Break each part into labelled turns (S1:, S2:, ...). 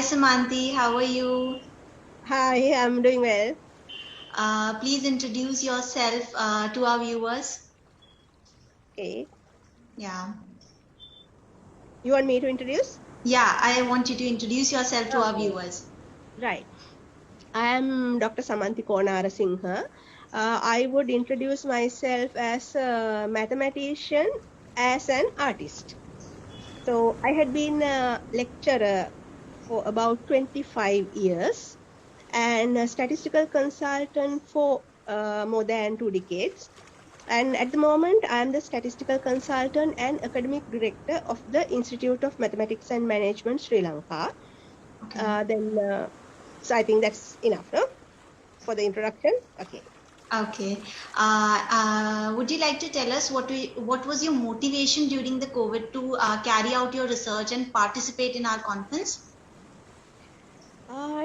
S1: Samanthi, how are you?
S2: Hi, I'm doing well.
S1: Please introduce yourself to our viewers.
S2: Okay.
S1: Yeah.
S2: You want me to introduce?
S1: Yeah, I want you to introduce yourself to our
S2: Okay.
S1: viewers.
S2: Right. I am Dr. Samanthi Konarasinghe. I would introduce myself as a mathematician, as an artist. So I had been a lecturer for about 25 years and a statistical consultant for more than 2 decades. And at the moment, I am the statistical consultant and academic director of the Institute of Mathematics and Management, Sri Lanka.
S1: Okay.
S2: So I think that's enough, no? For the introduction. Okay.
S1: Okay. Would you like to tell us what was your motivation during the COVID to carry out your research and participate in our conference?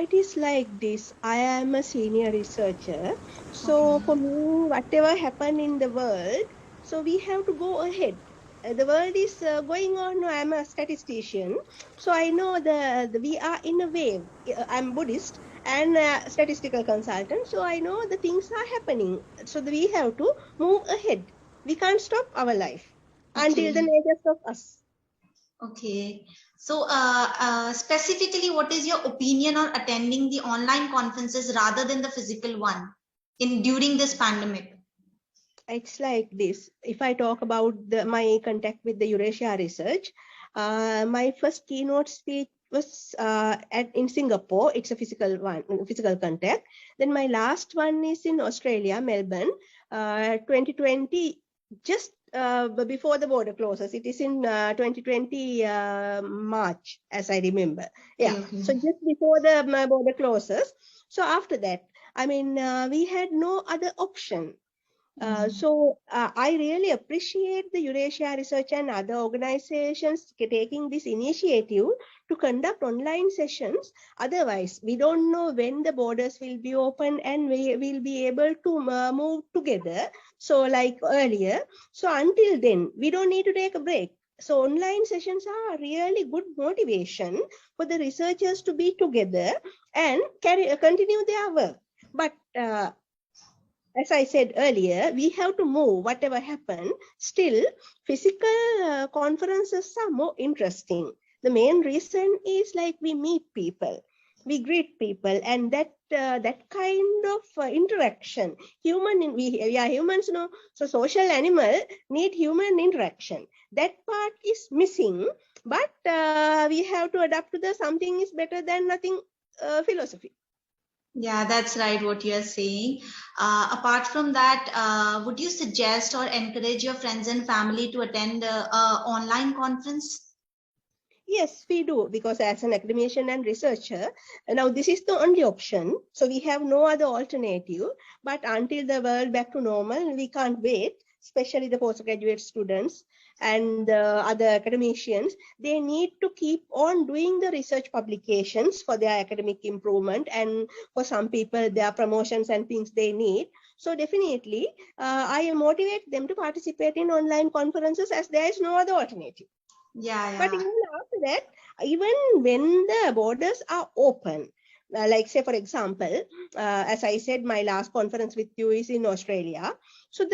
S2: It is like this. I am a senior researcher.
S1: Okay.
S2: So for me, whatever happened in the world, so we have to go ahead. The world is going on. I am a statistician, so I know the we are in a wave. I'm Buddhist and a statistical consultant, so I know the things are happening. So we have to move ahead. We can't stop our life until the
S1: Okay.
S2: nature stops us.
S1: Okay. So, specifically, what is your opinion on attending the online conferences rather than the physical one in during this pandemic?
S2: It's like this. If I talk about my contact with the Eurasia Research, my first keynote speech was in Singapore. It's a physical one, physical contact. Then my last one is in Australia, Melbourne, 2020, just before the border closes. It is in 2020 March, as I remember. Yeah.
S1: Okay, okay.
S2: So just before the border closes. So after that, I mean, we had no other option.
S1: Mm.
S2: I really appreciate the Eurasia Research and other organizations taking this initiative to conduct online sessions. Otherwise, we don't know when the borders will be open and we will be able to move together. So, like earlier. So, until then, we don't need to take a break. So, online sessions are really good motivation for the researchers to be together and continue their work. But as I said earlier, we have to move whatever happened. Still, physical conferences are more interesting. The main reason is like we meet people, we greet people, and that kind of interaction. We are humans, no? So social animal need human interaction. That part is missing, but we have to adapt to the something is better than nothing philosophy.
S1: Yeah, that's right, what you're saying. Apart from that, would you suggest or encourage your friends and family to attend a online conference?
S2: Yes, we do, because as an academician and researcher, now this is the only option. So we have no other alternative. But until the world back to normal, we can't wait, especially the postgraduate students and the other academicians. They need to keep on doing the research publications for their academic improvement. And for some people, their promotions and things they need. So definitely, I motivate them to participate in online conferences as there is no other alternative.
S1: Yeah,
S2: But
S1: yeah.
S2: even after that, even when the borders are open, like say for example, as I said, my last conference with you is in Australia. So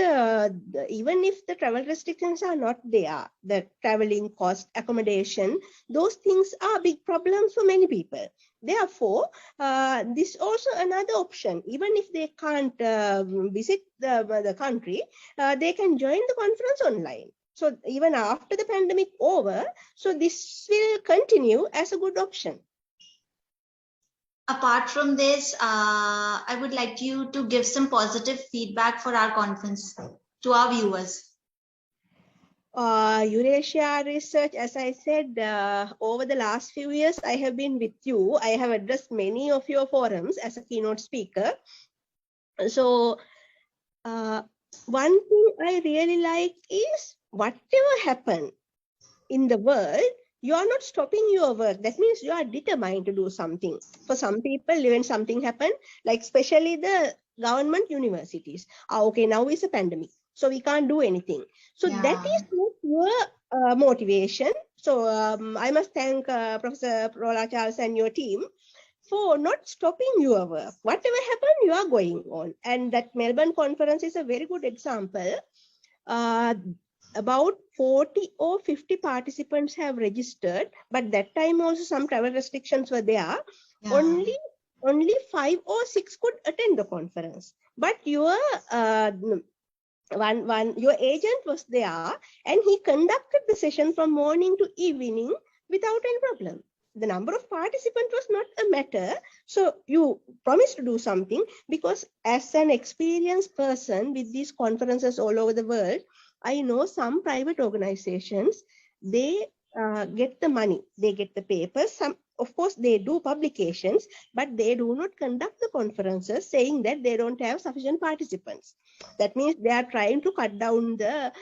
S2: even if the travel restrictions are not there, the traveling cost, accommodation, those things are big problems for many people. Therefore, this also another option. Even if they can't visit the country, they can join the conference online. So even after the pandemic over, so this will continue as a good option.
S1: Apart from this, I would like you to give some positive feedback for our conference to our viewers.
S2: Eurasia Research, as I said, over the last few years, I have been with you. I have addressed many of your forums as a keynote speaker. So one thing I really like is whatever happened in the world, you are not stopping your work. That means you are determined to do something. For some people, when something happened, like especially the government universities, okay, now is a pandemic. so we can't do anything. So that
S1: Yeah.
S2: is not your motivation. So I must thank Professor Rola Charles and your team for not stopping your work. Whatever happened, you are going on. And that Melbourne conference is a very good example. About 40 or 50 participants have registered, but that time also some travel restrictions were there.
S1: Yeah.
S2: Only 5 or 6 could attend the conference. But your your agent was there and he conducted the session from morning to evening without any problem. The number of participants was not a matter. So you promised to do something, because as an experienced person with these conferences all over the world, I know some private organizations, they get the money, they get the papers. Some, of course, they do publications, but they do not conduct the conferences, saying that they don't have sufficient participants. That means they are trying to cut down the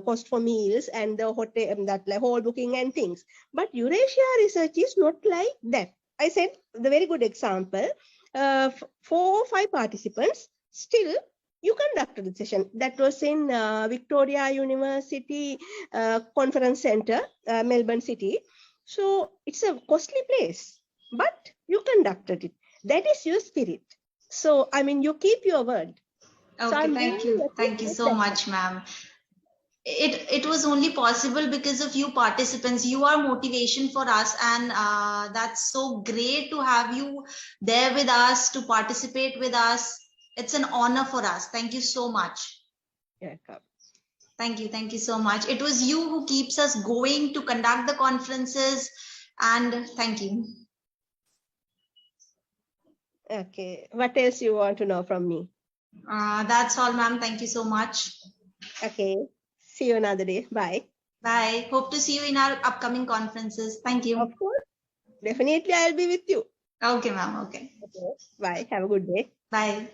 S2: cost for meals and the hotel, that like whole booking and things. But Eurasia Research is not like that. I said the very good example. 4 or 5 participants, still you conducted the session. That was in Victoria University Conference Center, Melbourne City. So it's a costly place, but you conducted it. That is your spirit. So, I mean, you keep your word. So
S1: Okay,
S2: I'm
S1: thank
S2: really
S1: you. Thank you
S2: appreciate
S1: so
S2: that.
S1: much, ma'am. It was only possible because of you participants. You are motivation for us, and that's so great to have you there with us, to participate with us. It's an honor for us. Thank you so much.
S2: Yeah,
S1: Thank you so much. It was you who keeps us going to conduct the conferences, and thank you.
S2: okay. What else you want to know from me?
S1: That's all, ma'am. Thank you so much.
S2: Okay. See you another day. Bye.
S1: Bye. Hope to see you in our upcoming conferences. Thank you.
S2: Of course. Definitely I'll be with you.
S1: Okay, ma'am. Okay.
S2: Okay. Bye. Have a good day.
S1: Bye.